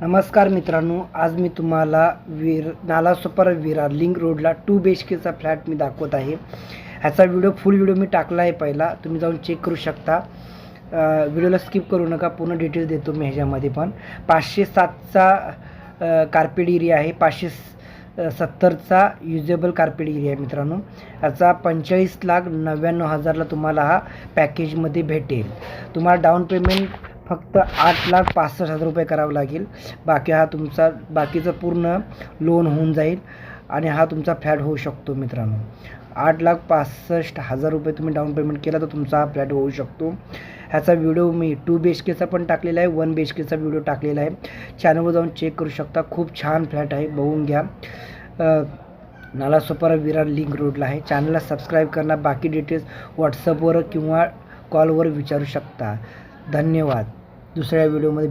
नमस्कार मित्रांनो, आज मी तुम्हाला नालासोपारा विरार लिंक रोडला 2 BHKचा फ्लॅट मी दाखवत आहे। ह्याचा फुल व्हिडिओ मी टाकला आहे पहिला, तुम्ही जाऊन चेक करू शकता। व्हिडिओला स्किप करू नका, पूर्ण डिटेल्स देतो मी ह्याच्यामध्ये पण। 507चा कार्पेट एरिया आहे, 570चा युजेबल कार्पेट एरिया आहे मित्रांनो। याचा 45,99,000ला तुम्हाला हा पॅकेजमध्ये भेटेल। तुम्हाला डाऊन पेमेंट फक्त 8,65,000 रुपये करावं लागेल। बाकीचं पूर्ण लोन होऊन जाईल आणि हा तुमचा फ्लॅट होऊ शकतो मित्रांनो। 8,65,000 रुपये तुम्ही डाऊन पेमेंट केला तर तुमचा हा फ्लॅट होऊ शकतो। ह्याचा व्हिडिओ मी 2 BHKचा पण टाकलेला आहे, 1 BHKचा व्हिडिओ टाकलेला आहे। चॅनलवर जाऊन चेक करू शकता, खूप छान फ्लॅट आहे, बघून घ्या। नालासोपारा विरार लिंक रोडला आहे। चॅनलला सबस्क्राईब करा, बाकी डिटेल्स व्हॉट्सअपवर किंवा कॉलवर विचारू शकता। धन्यवाद। दुसऱ्या व्हिडिओमध्ये